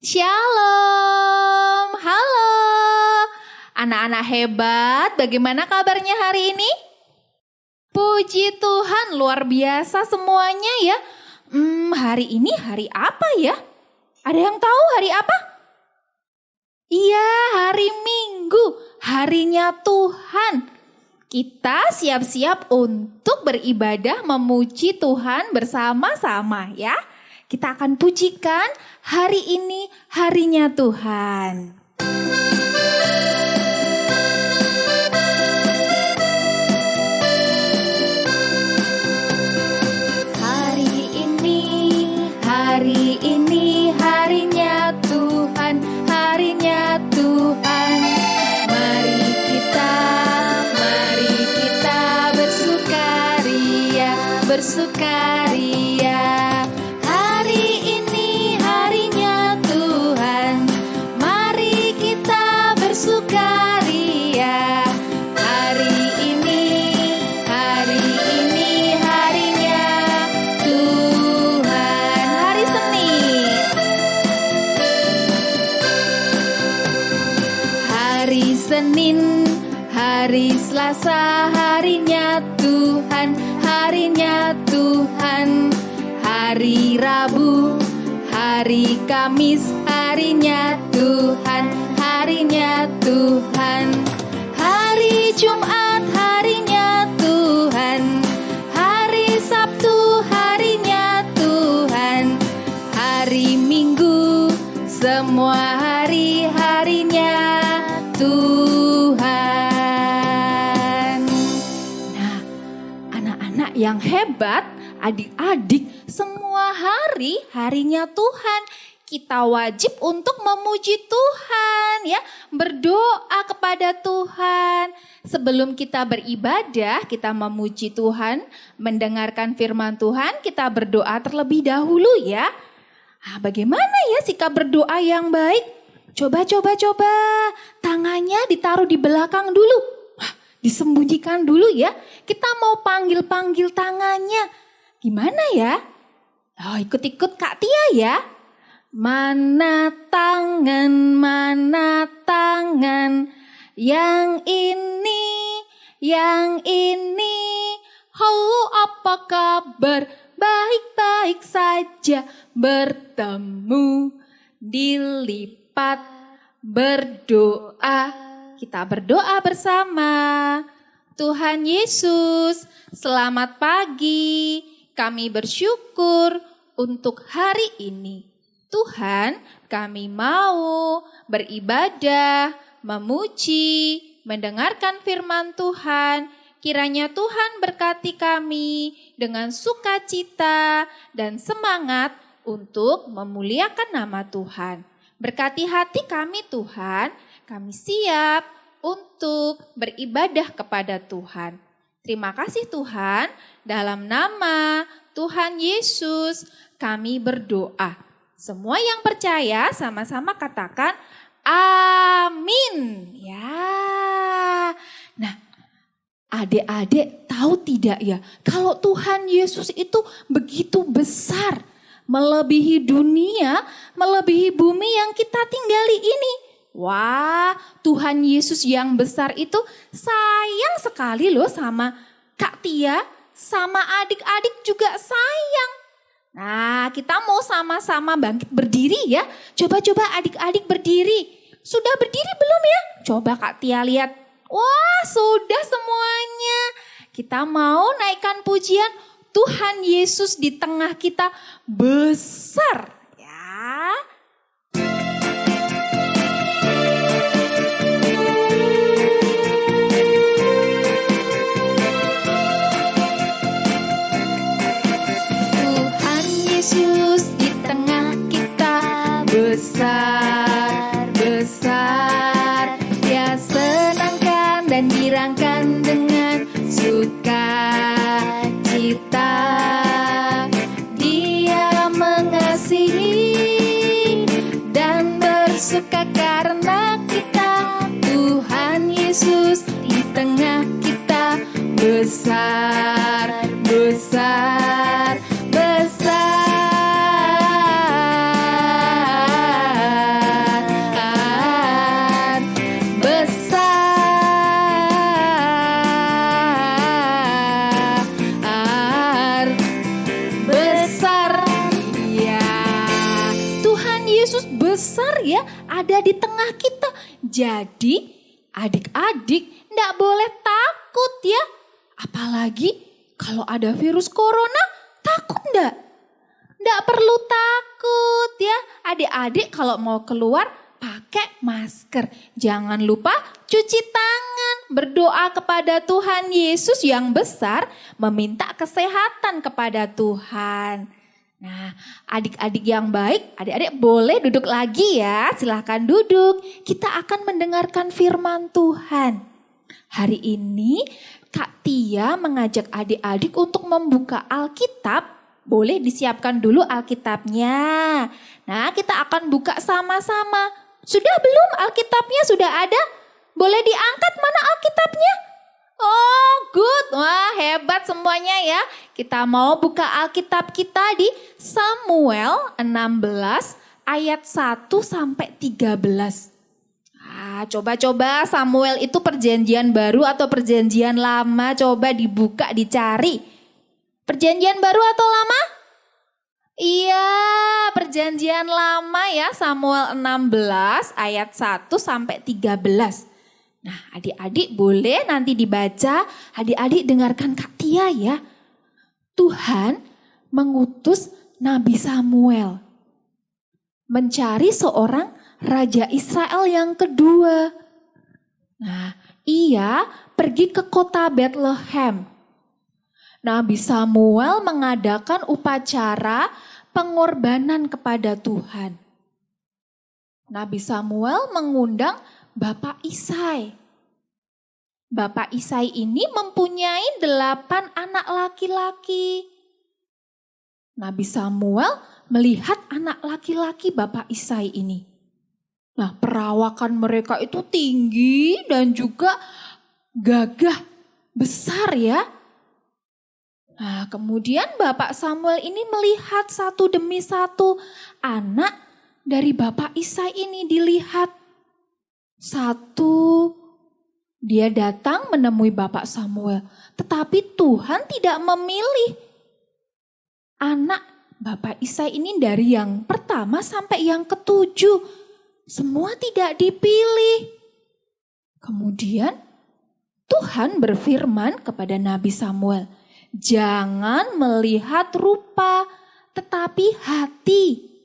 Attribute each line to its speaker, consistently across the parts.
Speaker 1: Shalom, halo anak-anak hebat, bagaimana kabarnya hari ini? Puji Tuhan, luar biasa semuanya ya. Hari ini hari apa ya? Ada yang tahu hari apa? Iya, hari Minggu, harinya Tuhan. Kita siap-siap untuk beribadah memuji Tuhan bersama-sama ya. Kita akan pujikan hari ini harinya Tuhan. Hari ini harinya Tuhan, harinya Tuhan. Mari kita bersukaria, bersukaria. Hari ini harinya Tuhan, mari kita bersukaria. Hari ini harinya Tuhan. Hari Senin, hari Senin, hari Selasa, harinya Tuhan, harinya Tuhan. Hari Rabu, hari Kamis, harinya Tuhan, harinya Tuhan. Hari Jumat, harinya Tuhan. Hari Sabtu, harinya Tuhan. Hari Minggu, semua hari harinya Tuhan. Nah, anak-anak yang hebat, adik-adik, semua hari harinya Tuhan. Kita wajib untuk memuji Tuhan ya, berdoa kepada Tuhan. Sebelum kita beribadah, kita memuji Tuhan, mendengarkan firman Tuhan, kita berdoa terlebih dahulu ya. Bagaimana ya sikap berdoa yang baik? Coba. Tangannya ditaruh di belakang dulu. Disembunyikan dulu ya. Kita mau panggil-panggil tangannya. Gimana ya? Ikut-ikut Kak Tia ya. Mana tangan, yang ini. Halo, apa kabar? Baik-baik saja, bertemu, dilipat, berdoa. Kita berdoa bersama. Tuhan Yesus, selamat pagi. Kami bersyukur untuk hari ini. Tuhan, kami mau beribadah, memuji, mendengarkan firman Tuhan. Kiranya Tuhan berkati kami dengan sukacita dan semangat untuk memuliakan nama Tuhan. Berkati hati kami Tuhan, kami siap untuk beribadah kepada Tuhan. Terima kasih Tuhan, dalam nama Tuhan Yesus kami berdoa. Semua yang percaya sama-sama katakan amin. Ya. Nah, adik-adik tahu tidak ya, kalau Tuhan Yesus itu begitu besar, melebihi dunia, melebihi bumi yang kita tinggali ini. Wah, Tuhan Yesus yang besar itu sayang sekali loh sama Kak Tia, sama adik-adik juga sayang. Nah, kita mau sama-sama bangkit berdiri ya. Coba adik-adik berdiri. Sudah berdiri belum ya? Coba Kak Tia lihat. Wah, sudah semuanya. Kita mau naikkan pujian Tuhan Yesus di tengah kita besar. Ya. Tuhan Yesus di tengah kita besar, besar. Dia senangkan dan girangkan dengan sukacita. Dia mengasihi dan bersuka karena kita. Tuhan Yesus di tengah kita besar, besar, besar. Yesus besar ya, ada di tengah kita. Jadi adik-adik enggak boleh takut ya. Apalagi kalau ada virus corona, takut enggak? Enggak perlu takut ya. Adik-adik kalau mau keluar pakai masker. Jangan lupa cuci tangan. Berdoa kepada Tuhan Yesus yang besar. Meminta kesehatan kepada Tuhan. Nah, adik-adik yang baik, adik-adik boleh duduk lagi ya. Silahkan duduk. Kita akan mendengarkan firman Tuhan. Hari ini Kak Tia mengajak adik-adik untuk membuka Alkitab. Boleh disiapkan dulu Alkitabnya. Nah, kita akan buka sama-sama. Sudah belum Alkitabnya? Sudah ada? Boleh diangkat mana Alkitabnya? Oh, good. Wah, hebat semuanya ya. Kita mau buka Alkitab kita di Samuel 16 ayat 1 sampai 13. Coba-coba Samuel itu perjanjian baru atau perjanjian lama? Coba dibuka, dicari. Perjanjian baru atau lama? Iya, perjanjian lama ya, Samuel 16 ayat 1 sampai 13. Nah, adik-adik boleh nanti dibaca, adik-adik dengarkan Kak Tia ya. Tuhan mengutus Nabi Samuel mencari seorang Raja Israel yang kedua. Nah, ia pergi ke kota Bethlehem. Nabi Samuel mengadakan upacara pengorbanan kepada Tuhan. Nabi Samuel mengundang Bapak Isai. Bapak Isai ini mempunyai 8 anak laki-laki. Nabi Samuel melihat anak laki-laki Bapak Isai ini. Nah, perawakan mereka itu tinggi dan juga gagah, besar ya. Nah, kemudian Bapak Samuel ini melihat satu demi satu anak dari Bapak Isai ini dilihat. Satu, dia datang menemui Bapak Samuel. Tetapi Tuhan tidak memilih anak Bapak Isai ini dari yang pertama sampai yang ketujuh. Semua tidak dipilih. Kemudian Tuhan berfirman kepada Nabi Samuel, jangan melihat rupa, tetapi hati.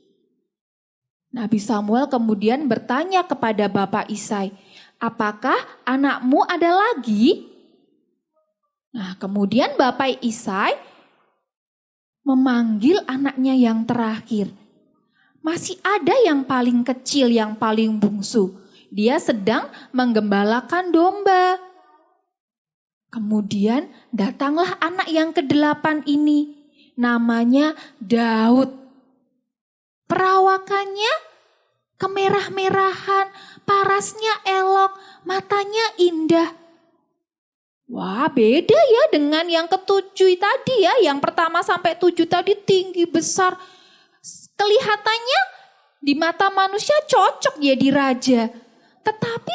Speaker 1: Nabi Samuel kemudian bertanya kepada Bapak Isai, apakah anakmu ada lagi? Nah, kemudian Bapak Isai memanggil anaknya yang terakhir. Masih ada yang paling kecil, yang paling bungsu. Dia sedang menggembalakan domba. Kemudian datanglah anak yang ke-8 ini. Namanya Daud. Perawakannya kemerah-merahan, parasnya elok, matanya indah. Wah, beda ya dengan yang ke-7 tadi ya. Yang pertama sampai 7 tadi tinggi, besar. Kelihatannya di mata manusia cocok jadi raja. Tetapi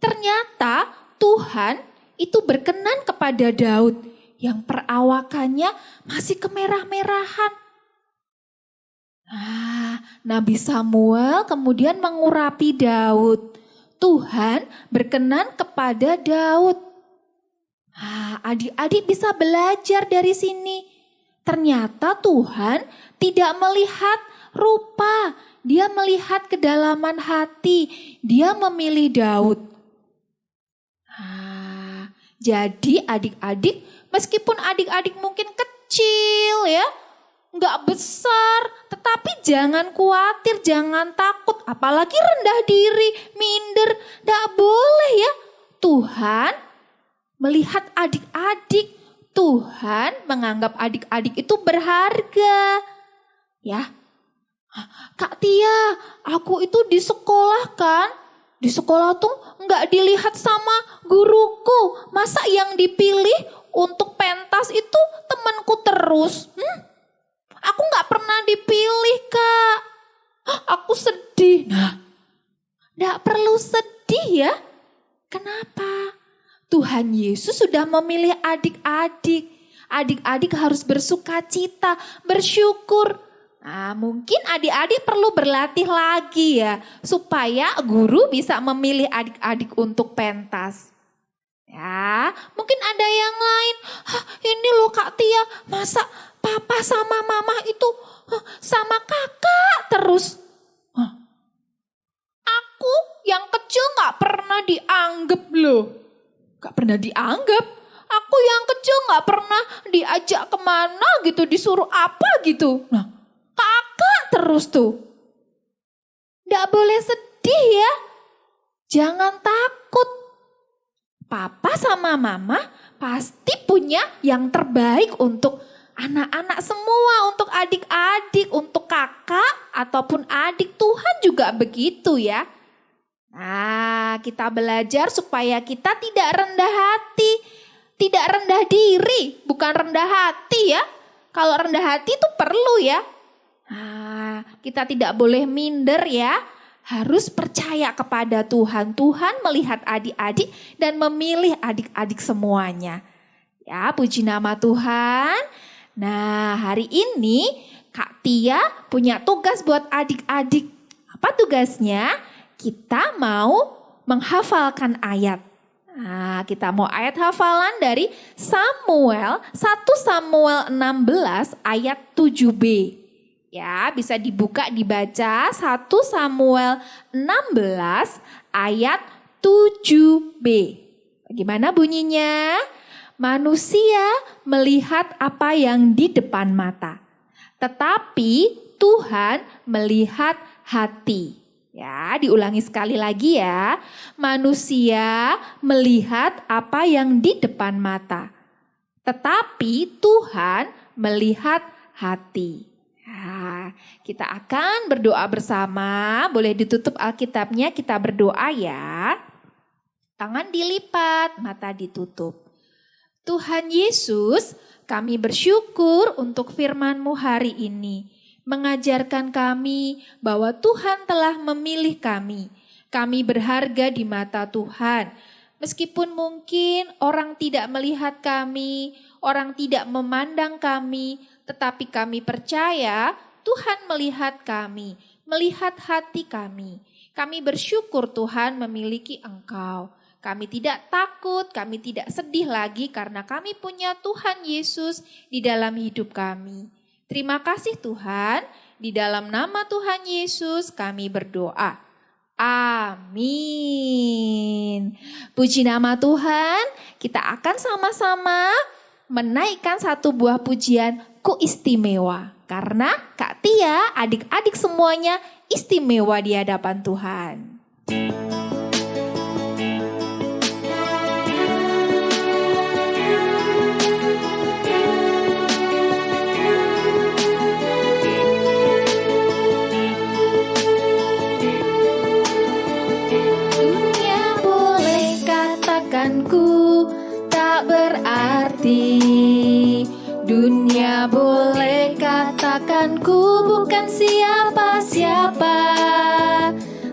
Speaker 1: ternyata Tuhan itu berkenan kepada Daud yang perawakannya masih kemerah-merahan. Nabi Samuel kemudian mengurapi Daud. Tuhan berkenan kepada Daud. Adik-adik bisa belajar dari sini. Ternyata Tuhan tidak melihat rupa. Dia melihat kedalaman hati. Dia memilih Daud. Jadi adik-adik, meskipun adik-adik mungkin kecil ya, nggak besar, tetapi jangan khawatir, jangan takut, apalagi rendah diri, minder, nggak boleh ya. Tuhan melihat adik-adik, Tuhan menganggap adik-adik itu berharga. Ya, Kak Tia, aku itu di sekolah kan, di sekolah tuh nggak dilihat sama guruku. Masa yang dipilih untuk pentas itu temanku terus? Aku nggak pernah dipilih, Kak. Aku sedih. Nah, nggak perlu sedih ya. Kenapa? Tuhan Yesus sudah memilih adik-adik. Adik-adik harus bersuka cita, bersyukur. Nah, mungkin adik-adik perlu berlatih lagi ya, supaya guru bisa memilih adik-adik untuk pentas. Ya, mungkin ada yang lain. Ini loh Kak Tia, masa papa sama mama itu sama kakak terus. Aku yang kecil gak pernah dianggap loh. Gak pernah dianggap. Aku yang kecil gak pernah diajak kemana gitu, disuruh apa gitu. Nah, kakak terus tuh. Gak boleh sedih ya. Jangan takut. Papa sama mama pasti punya yang terbaik untuk anak-anak semua, untuk adik-adik, untuk kakak ataupun adik. Tuhan juga begitu ya. Nah, kita belajar supaya kita tidak rendah hati, tidak rendah diri, bukan rendah hati ya. Kalau rendah hati itu perlu ya. Nah, kita tidak boleh minder ya. Harus percaya kepada Tuhan. Tuhan melihat adik-adik dan memilih adik-adik semuanya. Ya, puji nama Tuhan. Nah, hari ini Kak Tia punya tugas buat adik-adik. Apa tugasnya? Kita mau menghafalkan ayat. Nah, kita mau ayat hafalan dari Samuel, 1 Samuel 16 ayat 7b. Ya, bisa dibuka dibaca 1 Samuel 16 ayat 7b. Bagaimana bunyinya? Manusia melihat apa yang di depan mata, tetapi Tuhan melihat hati. Ya, diulangi sekali lagi ya. Manusia melihat apa yang di depan mata, tetapi Tuhan melihat hati. Nah, kita akan berdoa bersama. Boleh ditutup Alkitabnya, kita berdoa ya. Tangan dilipat, mata ditutup. Tuhan Yesus, kami bersyukur untuk firman-Mu hari ini. Mengajarkan kami bahwa Tuhan telah memilih kami. Kami berharga di mata Tuhan. Meskipun mungkin orang tidak melihat kami, orang tidak memandang kami, tetapi kami percaya Tuhan melihat kami, melihat hati kami. Kami bersyukur Tuhan memiliki Engkau. Kami tidak takut, kami tidak sedih lagi karena kami punya Tuhan Yesus di dalam hidup kami. Terima kasih Tuhan, di dalam nama Tuhan Yesus kami berdoa. Amin. Puji nama Tuhan, kita akan sama-sama menaikkan satu buah pujian Ku Istimewa. Karena Kak Tia, adik-adik semuanya istimewa di hadapan Tuhan. Dunia boleh katakan ku tak berarti. Dunia boleh katakan ku bukan siapa-siapa,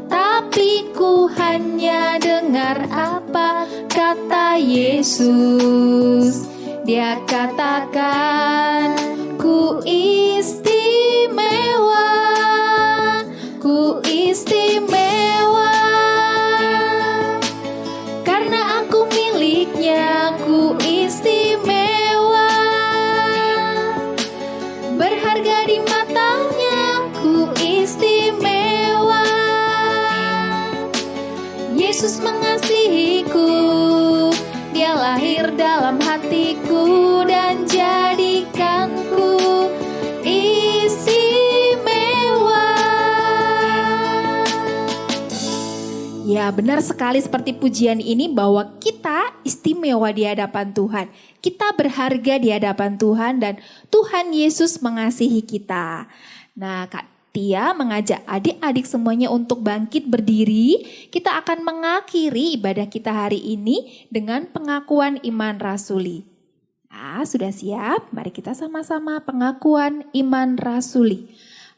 Speaker 1: tapi ku hanya dengar apa kata Yesus. Dia katakan ku istimewa, ku istimewa. Karena aku miliknya, ku istimewa. Berharga di matanya, ku istimewa. Yesus mengasihiku, Dia lahir dalam hatiku dan jadikanku istimewa. Ya, benar sekali seperti pujian ini bahwa kita istimewa di hadapan Tuhan. Kita berharga di hadapan Tuhan dan Tuhan Yesus mengasihi kita. Nah, Kak Tia mengajak adik-adik semuanya untuk bangkit berdiri. Kita akan mengakhiri ibadah kita hari ini dengan pengakuan iman rasuli. Nah, sudah siap? Mari kita sama-sama pengakuan iman rasuli.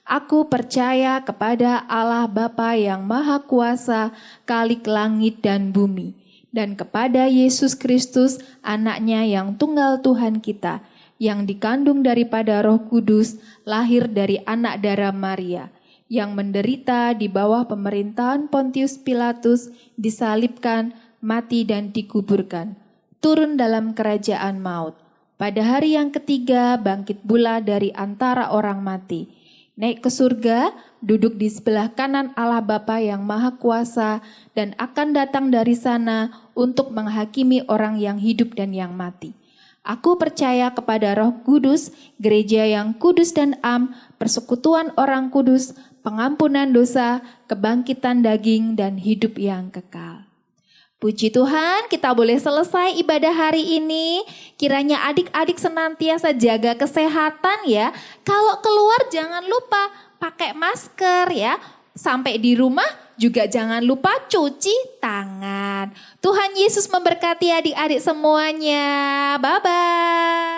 Speaker 1: Aku percaya kepada Allah Bapa yang Maha Kuasa, Khalik langit dan bumi, dan kepada Yesus Kristus, anaknya yang tunggal Tuhan kita, yang dikandung daripada Roh Kudus, lahir dari anak darah Maria, yang menderita di bawah pemerintahan Pontius Pilatus, disalibkan, mati dan dikuburkan, turun dalam kerajaan maut. Pada hari yang ketiga bangkit pula dari antara orang mati, naik ke surga, duduk di sebelah kanan Allah Bapa yang Maha Kuasa, dan akan datang dari sana untuk menghakimi orang yang hidup dan yang mati. Aku percaya kepada Roh Kudus, gereja yang kudus dan am, persekutuan orang kudus, pengampunan dosa, kebangkitan daging, dan hidup yang kekal. Puji Tuhan, kita boleh selesai ibadah hari ini. Kiranya adik-adik senantiasa jaga kesehatan ya. Kalau keluar jangan lupa pakai masker ya. Sampai di rumah juga jangan lupa cuci tangan. Tuhan Yesus memberkati adik-adik semuanya. Bye-bye.